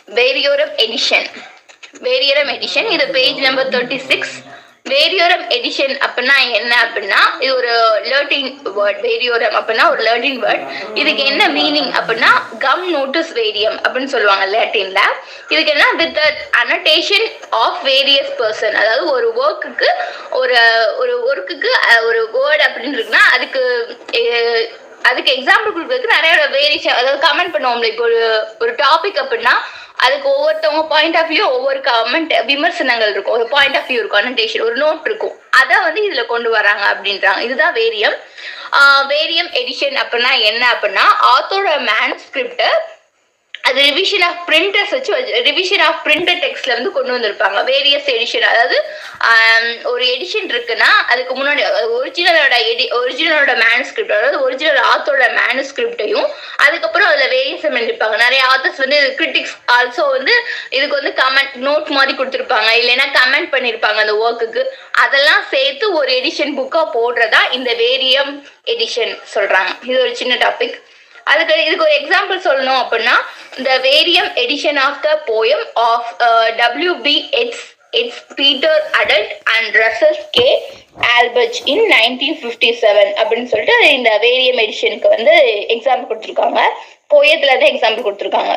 வேரியோரம் edition. வேரியோரம் edition இது page number 36. வேரியோரம் edition அப்படின்னா என்ன அப்படின்னா இது ஒரு லேர்டின் வேர்ட். வேரியோரம் அப்படின்னா ஒரு லேர்டின் வேர்ட். இதுக்கு என்ன மீனிங் அப்படின்னா கம் நோட்டிஸ் வேரியம் அப்படின்னு சொல்லுவாங்க லேட்டின்ல. இதுக்கு என்ன with annotation of various person. அதாவது ஒரு ஒர்க்குக்கு ஒரு ஒர்க்குக்கு ஒரு வேர்ட் அப்படின்னு இருக்குன்னா அதுக்கு எக்ஸாம்பிள் கொடுக்கறதுக்கு நிறைய வேரியேஷன், அதாவது கமெண்ட் பண்ணுவோம்ல. இப்போ ஒரு டாபிக் அப்படின்னா அதுக்கு ஒவ்வொருத்தவங்க பாயிண்ட் ஆஃப் வியூ ஒவ்வொரு கமெண்ட் விமர்சனங்கள் இருக்கும், ஒரு பாயிண்ட் ஆஃப் வியூ இருக்கும், அனோட்டேஷன் ஒரு நோட் இருக்கும். அதை இதுல கொண்டு வராங்க அப்படின்றாங்க. இதுதான் வேரியம். வேரியம் எடிஷன் அப்படின்னா என்ன அப்படின்னா ஆத்தோட மேனுஸ்கிரிப்ட அது ரிவிஷன் ஆஃப் பிரிண்டர்ஸ் வச்சு ரிவிஷன் ஆஃப் பிரிண்டட் டெக்ஸ்ட்ல கொண்டு வந்திருப்பாங்க. வேரியஸ் எடிஷன், அதாவது ஒரு எடிஷன் இருக்குன்னா அதுக்கு முன்னாடி ஒரிஜினலோட மேனுஸ்கிரிப்ட், அதாவது ஒரிஜினல் ஆத்தோட மேனுஸ்கிரிப்டையும் அதுக்கப்புறம் அதுல வேரியஸ் பண்ணிருப்பாங்க. நிறைய ஆத்தர்ஸ் கிரிட்டிக்ஸ் ஆல்சோ இதுக்கு கமெண்ட் நோட் மாதிரி கொடுத்துருப்பாங்க, இல்லைன்னா கமெண்ட் பண்ணிருப்பாங்க அந்த ஒர்க்குக்கு. அதெல்லாம் சேர்த்து ஒரு எடிஷன் புக்கா போடுறதா இந்த வேரியம் எடிஷன் சொல்றாங்க. இது ஒரு சின்ன டாபிக். இதுக்கு ஒரு எக்ஸாம்பிள் சொல்லணும் அப்படின்னா the varium edition of the poem of W.B. Yeats, Peter Adult and Russell K. Albert in 1957 அப்படின்னு சொல்லிட்டு இந்த வேரியம் எடிஷனுக்கு எக்ஸாம்பிள் கொடுத்துருக்காங்க. போயத்துல தான் எக்ஸாம்பிள் கொடுத்துருக்காங்க.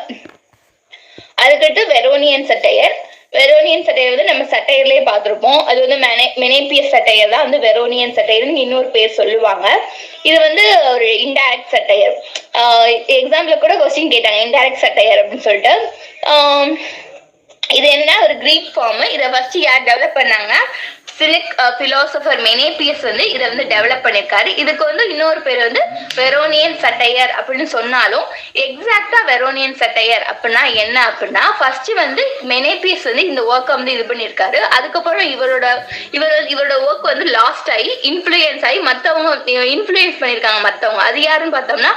அதுக்கடுத்து வெரோனியன் சட்டையர். வெரோனியன் சட்டையர் நம்ம சட்டையர்லயே பார்த்துருப்போம். அது மெனேப்பியஸ் சட்டையர் தான் வெரோனியன் சட்டையர்னு இன்னொரு பேர் சொல்லுவாங்க. இது ஒரு இன்டைரக்ட் சட்டையர். எக்ஸாம்பிள்ல கூட கொஸ்டின் கேட்டாங்க இன்டைரக்ட் சட்டையர் அப்படின்னு சொல்லிட்டு. இது என்ன ஒரு கிரீக் ஃபார்ம். இதை ஃபர்ஸ்ட் யார் டெவலப் பண்ணாங்கன்னா சினிக் பிலாசபர் மெனேப்பியஸ் இதை டெவலப் பண்ணிருக்காரு. இதுக்கு இன்னொரு பேர் வெரோனியன் சட்டையர் அப்படின்னு சொன்னாலும் எக்ஸாக்டா வெரோனியன் சட்டையர் அப்படின்னா என்ன அப்படின்னா ஃபர்ஸ்ட் மெனேப்பியஸ் இந்த ஒர்க் இது பண்ணிருக்காரு. அதுக்கப்புறம் இவரோட ஒர்க் லாஸ்ட் ஆகி இன்ஃபுளுயன்ஸ் ஆகி மற்றவங்க இன்ஃபுளுயன்ஸ் பண்ணிருக்காங்க மற்றவங்க. அது யாருன்னு பார்த்தோம்னா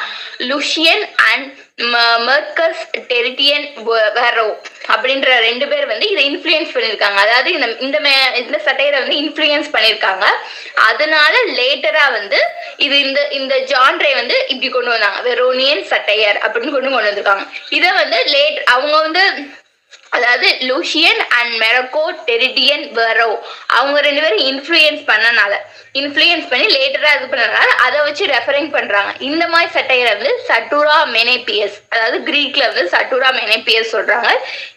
லுஷியன் அண்ட் மர்கஸ் டெரிட்டியன் வெரோ அப்படின்ற ரெண்டு பேர் இதை இன்ஃபுளுயன்ஸ் பண்ணிருக்காங்க. அதாவது இந்த சட்டையரை இன்ஃபுளுயன்ஸ் பண்ணிருக்காங்க. அதனால லேட்டரா இது இந்த ஜான்ரை இப்படி கொண்டு வந்தாங்க, வெரோனியன் சட்டையர் அப்படின்னு கொண்டு வந்திருக்காங்க. இதை லேட் அவங்க அதாவது லூஷியன் அண்ட் மெரக்கோ டெரிட்டியன் வெரோ அவங்க ரெண்டு பேரும் இன்ஃப்ளூயன்ஸ் பண்ணி லேட்டரா இது பண்ணனால அதை வச்சு ரெஃபரிங் பண்றாங்க. இந்த மாதிரி சட்டையரை சட்டுரா மெனேப்பியஸ், அதாவது கிரீக்ல சட்டுரா மெனேப்பியஸ் சொல்றாங்க.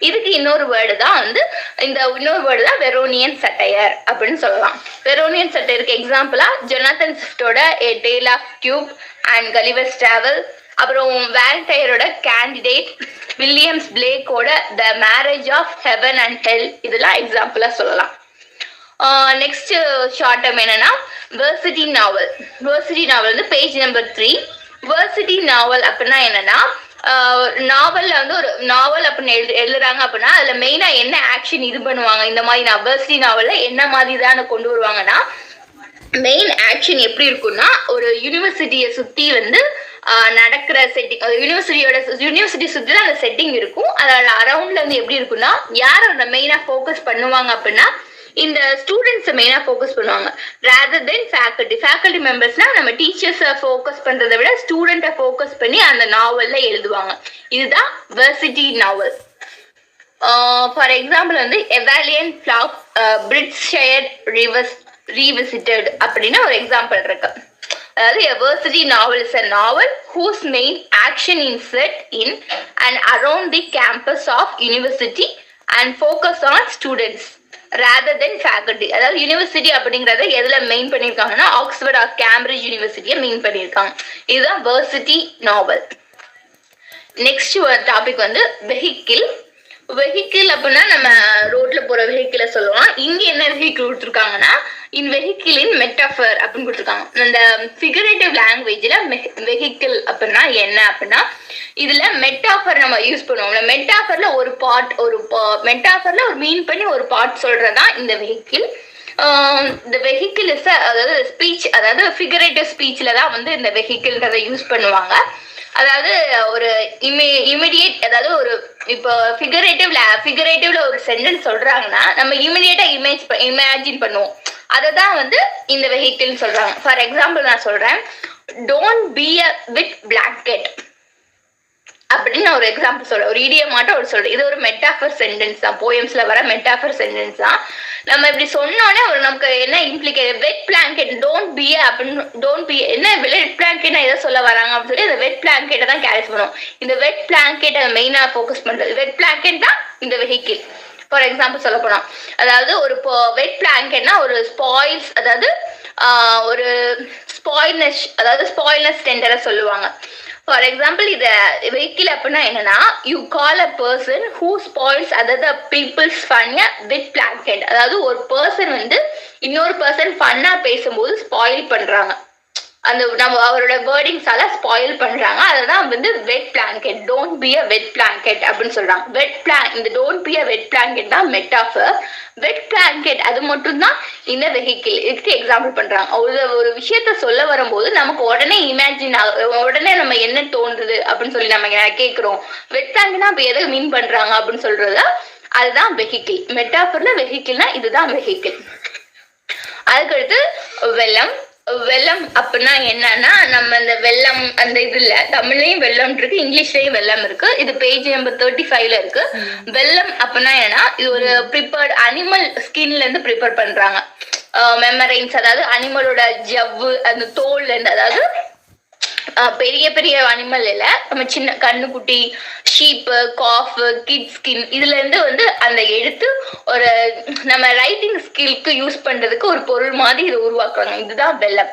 இதுக்கு இன்னொரு வேர்டு தான் வெரோனியன் சட்டையர் அப்படின்னு சொல்லலாம். வெரோனியன் சட்டையருக்கு எக்ஸாம்பிளா ஜொனாதன் ஸ்விஃப்டோட A Tale of Cube and Gulliver's Travel, அப்புறம் வேலண்டையரோட கேண்டிடேட், வில்லியம்ஸ் பிளேக்கோட the marriage of heaven and hell, இதெல்லாம் எக்ஸாம்பிளா சொல்லலாம். நெக்ஸ்ட் ஷார்ட் டேர்ம் என்னன்னா வெர்சிட்டி நாவல். வெர்சிட்டி நாவல் பேஜ் நம்பர் 3. வெர்சிட்டி நாவல் அப்படின்னா என்னன்னா நாவல்ல ஒரு நாவல் அப்படின்னு எழுதுறாங்க அப்படின்னா அதுல மெயினா என்ன ஆக்ஷன் இது பண்ணுவாங்க. இந்த மாதிரி வெர்சிட்டி நாவல்ல என்ன மாதிரி தான் கொண்டு வருவாங்கன்னா மெயின் ஆக்ஷன் எப்படி இருக்குன்னா ஒரு யூனிவர்சிட்டியை சுத்தி நடக்கிற செட்டிங், யூனிவர்சிட்டி சுத்தி தான் அந்த செட்டிங் இருக்கும். அதோட அரௌண்ட்ல எப்படி இருக்குன்னா யார் அந்த மெயினா ஃபோக்கஸ் பண்ணுவாங்க அப்படின்னா இந்த ஸ்டூடெண்ட்ஸ் மெயினா ஃபோக்கஸ் பண்ணுவாங்க ரேதர் தென் ஃபேக்கல்டி மெம்பர்ஸ்னா நம்ம டீச்சர்ஸை ஃபோக்கஸ் பண்றதை விட ஸ்டூடெண்ட்டை ஃபோக்கஸ் பண்ணி அந்த நாவல்ல எழுதுவாங்க. இதுதான் varsity novel. For example எவாலியன் flag பிரிட்ஷயர் revisited அப்படின்னு ஒரு எக்ஸாம்பிள் இருக்கு. அதாவது a versatile novel is a novel whose main action is set in and around the campus of university and focus on students rather than faculty. அதாவது university அப்படிங்கறத எதுல main பண்ணிருக்காங்கன்னா Oxford or Cambridge யூனிவர்சிட்டியை main பண்ணிருக்காங்க. இதுதான் varsity novel. Next topic vehicle. Vehicle அப்படின்னா நம்ம ரோட்ல போற வெஹிக்கிளை சொல்லுவோம். இங்க என்ன வெஹிக்கிள் கொடுத்துருக்காங்கன்னா இன் வெஹிக்கிள் இன் மெட்டாஃபர் அப்படின்னு கொடுத்துருக்காங்க. இந்த ஃபிகரேட்டிவ் லாங்குவேஜ்ல வெஹிக்கிள் அப்படின்னா என்ன அப்படின்னா இதுல மெட்டாஃபர் நம்ம யூஸ் பண்ணுவோம்ல. மெட்டாஃபர்ல ஒரு மெட்டாஃபர்ல ஒரு மீன் பண்ணி ஒரு பார்ட் சொல்றதுதான் இந்த வெஹிக்கிள். இந்த வெஹிக்கிள் இஸ் அதாவது ஸ்பீச், அதாவது ஃபிகரேட்டிவ் ஸ்பீச்ல தான் இந்த வெஹிக்கிள்ன்றதை யூஸ் பண்ணுவாங்க. அதாவது ஒரு இமிடியேட், அதாவது ஒரு இப்போ ஃபிகரேட்டிவ்ல ஒரு சென்டென்ஸ் சொல்றாங்கன்னா நம்ம இமிடியேட்டா இமேஜின் பண்ணுவோம். அதை தான் இந்த வெஹிக்கிள்னு சொல்றாங்க. ஃபார் எக்ஸாம்பிள் நான் சொல்றேன், don't be a with blanket. அப்படின்னு நான் ஒரு எக்ஸாம்பிள் சொல்றேன். ஒரு இடியமாட்டம் ஒரு சொல்றேன். இது ஒரு மெட்டாஃபர் சென்டென்ஸ் தான். போயம்ஸ்ல வர மெட்டாஃபர் சென்டென்ஸ் தான். நம்ம இப்படி சொன்னோடனே ஒரு நமக்கு என்ன implicate wet blanket don't B அப்படின்னு டோன்ட் பி என்ன வெட் பிளாங்கெட்னா எதை சொல்ல வராங்க அப்படின்னு சொல்லி அந்த வெட் பிளாங்கெட்டை தான் கேரி பண்ணுவோம். இந்த வெட் பிளாங்கெட்டை மெயினா ஃபோக்கஸ் பண்றது. வெட் பிளாங்கெட் தான் இந்த வெஹிக்கிள். ஃபார் எக்ஸாம்பிள் சொல்ல போனோம், அதாவது ஒரு வெட் பிளாங்கெட்னா ஒரு ஸ்பாயில்ஸ், அதாவது ஒரு ஸ்பாயில்னஸ், அதாவது ஸ்பாயில்னஸ் டெண்டரை சொல்லுவாங்க. ஃபார் எக்ஸாம்பிள் இத வெஹிக்கிள் அப்படின்னா என்னன்னா, you call a person who spoils other people's fun wet blanket. அதாவது ஒரு பர்சன் வந்து இன்னொரு பர்சன் ஃபன்னா பேசும்போது ஸ்பாயில் பண்றாங்க, அந்த நம்ம அவரோட வேர்டிங்ஸால ஸ்பாயில் பண்றாங்க. அதுதான் வந்து wet blanket, don't be a wet blanket அப்படின்னு சொல்றாங்க. இந்த don't be a wet blanket தான் மெட்டாஃபர். வெட் பிளாங்கெட் அது மட்டும் தான் இந்த வெஹிக்கிள். இதுக்கு எக்ஸாம்பிள் பண்றாங்க. ஒரு விஷயத்த சொல்ல வரும்போது நமக்கு உடனே இமேஜின் உடனே நம்ம என்ன தோன்றுது அப்படின்னு சொல்லி நம்ம கேட்கிறோம். வெட் பிளாங்கெட்னா அப்ப எதை மீன் பண்றாங்க அப்படின்னு சொல்றது அதுதான் வெஹிக்கிள். மெட்டாஃபர்ல வெஹிக்கிள்னா இதுதான் வெஹிக்கிள். அதுக்கடுத்து வெள்ளம். வெள்ளம் அப்படின்னா என்னன்னா, நம்ம இந்த வெள்ளம் அந்த இதுல தமிழ்லயும் வெள்ளம் இருக்கு, இங்கிலீஷ்லயும் வெள்ளம் இருக்கு. இது பேஜ் நம்பர் 35ல இருக்கு. வெள்ளம் அப்படின்னா என்னன்னா, இது ஒரு ப்ரிப்பேர்ட் அனிமல் ஸ்கின்ல இருந்து ப்ரிப்பேர் பண்றாங்க. மெமரைன்ஸ், அதாவது அனிமலோட ஜவ்வு அந்த தோல்ல இருந்து, அதாவது பெரிய பெரிய அனிமல் இல்ல, நம்ம சின்ன கண்ணுக்குட்டி, ஷீப்பு, காஃப், கிட் ஸ்கின் இதுல இருந்து வந்து அந்த எடுத்து ஒரு நம்ம ரைட்டிங் ஸ்கில்க்கு யூஸ் பண்றதுக்கு ஒரு பொருள் மாதிரி இதை உருவாக்குறாங்க. இதுதான் வெல்லம்.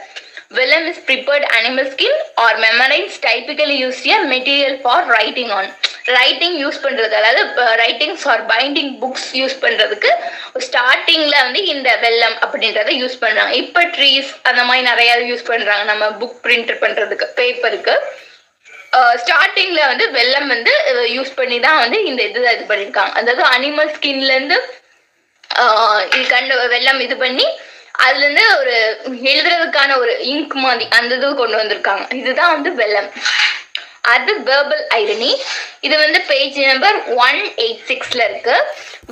Vellum is prepared animal skin or membranes typically used a material for writing on. Writing use பண்றது, அதாவது writings or binding books use பண்றதுக்கு ஸ்டார்டிங்ல வந்து இந்த வெல்லம் அப்படின்றத யூஸ் பண்றாங்க. இப்ப ட்ரீஸ் அந்த மாதிரி நிறைய யூஸ் பண்றாங்க நம்ம புக் பிரிண்ட் பண்றதுக்கு, பேப்பருக்கு. ஸ்டார்டிங்ல வந்து வெல்லம் வந்து யூஸ் பண்ணி தான் வந்து இந்த இது பண்ணிருக்காங்க. அதாவது அனிமல் ஸ்கின்ல இருந்து வெல்லம் இது பண்ணி அதுல இருந்து ஒரு எழுதுறதுக்கான ஒரு இங்க் மாதிரி அந்த இது கொண்டு வந்திருக்காங்க. இதுதான் வந்து வெல்லம். அது வேர்பல் ஐரணி. இது வந்து பேஜ் நம்பர் 186ல இருக்கு.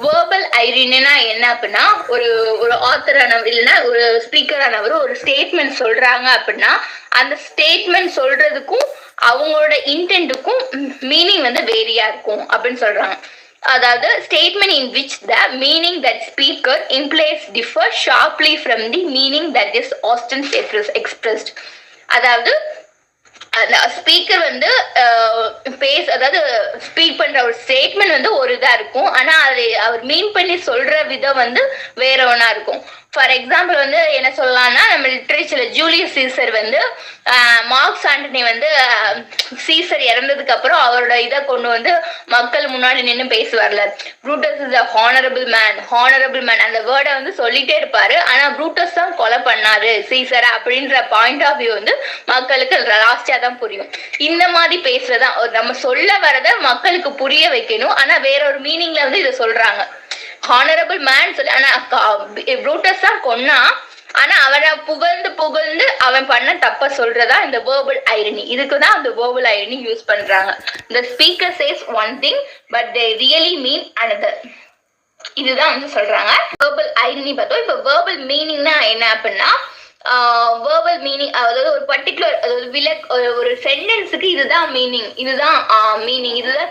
வேர்பல் ஐரனினா என்ன அப்படின்னா, ஒரு ஆத்தரானவர் இல்லைன்னா ஒரு ஸ்பீக்கரானவர் ஒரு ஸ்டேட்மெண்ட் சொல்றாங்க அப்படின்னா அந்த ஸ்டேட்மெண்ட் சொல்றதுக்கும் அவங்களோட இன்டென்ட்டுக்கும் மீனிங் வந்து வேரியா இருக்கும் அப்படின்னு சொல்றாங்க. அதாவது statement in which the meaning that speaker implies differ sharply from the meaning that is often expressed. அதாவது அந்த ஸ்பீக்கர் வந்து அதாவது ஸ்பீக் பண்ற ஒரு ஸ்டேட்மெண்ட் வந்து ஒரு இதா இருக்கும், ஆனா அது அவர் மீன் பண்ணி சொல்ற விதம் வந்து வேற ஒன்னா இருக்கும். ஃபார் எக்ஸாம்பிள் வந்து என்ன சொல்லலாம்னா, நம்ம லிட்ரேச்சர்ல ஜூலியஸ் சீசர் வந்து மார்க்ஸ் ஆண்டனி வந்து சீசர் இறந்ததுக்கு அப்புறம் அவரோட இதை கொண்டு வந்து மக்கள் முன்னாடி நின்று பேசுவார்ல, Brutus is a honourable man அந்த வேர்டை வந்து சொல்லிட்டே இருப்பாரு. ஆனா ப்ரூட்டஸ் தான் கொலை பண்ணாரு சீசரை அப்படின்ற பாயிண்ட் ஆஃப் வியூ வந்து மக்களுக்கு லாஸ்டா தான் புரியும். இந்த மாதிரி பேசுறதா நம்ம சொல்ல வரத மக்களுக்கு புரிய வைக்கணும், ஆனா வேற ஒரு மீனிங்ல வந்து இதை சொல்றாங்க. ஹானரபிள் மேன் சொல்லி, ஆனா ப்ரூட்டஸ் தான் கொன்னா, ஆனா அவனை புகழ்ந்து அவன் பண்ண தப்ப சொல்றதா இந்த வேர்பல் ஐரணி. இதுக்குதான் அந்த வேர்பல் ஐரணி யூஸ் பண்றாங்க. The speaker says one thing but they really mean another. இதுதான் வந்து சொல்றாங்க வேர்பல் ஐரணி பார்த்தோம். இப்ப வேர்பல் மீனிங்னா என்ன அப்படின்னா, வேர்பல் மீனிங் அதாவது ஒரு பர்டிகுலர், அதாவது ஒரு சென்டென்ஸுக்கு இதுதான் மீனிங், இதுதான்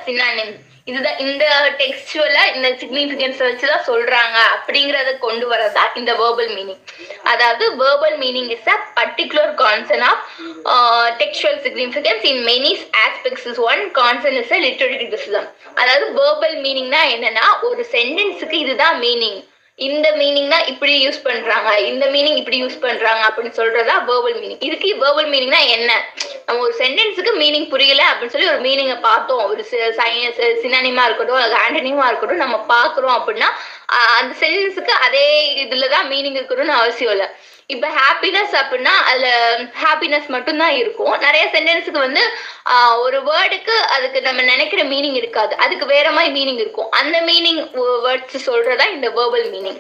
சினானிம், இதுதான் இந்த டெக்ஸ்டுவலா இந்த சிக்னிபிகன்ஸ் வச்சுதான் சொல்றாங்க அப்படிங்கறத கொண்டு வரதா இந்த வேர்பல் மீனிங். அதாவது verbal meaning is a particular concept of textual significance in many aspects. One concept is a literary criticism. அதாவது வேர்பல் மீனிங்னா என்னன்னா, ஒரு சென்டென்ஸுக்கு இதுதான் மீனிங், இந்த மீனிங் தான் இப்படி யூஸ் பண்றாங்க, இந்த மீனிங் இப்படி யூஸ் பண்றாங்க அப்படின்னு சொல்றதா வேர்பல் மீனிங். இதுக்கு வேர்பல் மீனிங்னா என்ன, நம்ம ஒரு சென்டென்ஸுக்கு மீனிங் புரியல அப்படின்னு சொல்லி ஒரு மீனிங்கை பார்த்தோம், ஒரு சினானிமா இருக்கட்டும் ஆண்டனிமா இருக்கட்டும் நம்ம பாக்குறோம் அப்படின்னா அந்த சென்டென்ஸுக்கு அதே இதுலதான் மீனிங் இருக்கணும்னு அவசியம் இல்லை. இப்ப ஹாப்பினஸ் அப்படின்னா அதுல ஹாப்பினஸ் மட்டும்தான் இருக்கும். நிறைய சென்டென்ஸுக்கு வந்து ஒரு வேர்டுக்கு அதுக்கு நம்ம நினைக்கிற மீனிங் இருக்காது, அதுக்கு வேற மாதிரி மீனிங் இருக்கும். அந்த மீனிங் வேர்ட்ஸ் சொல்றதா இந்த வேர்பல் மீனிங்.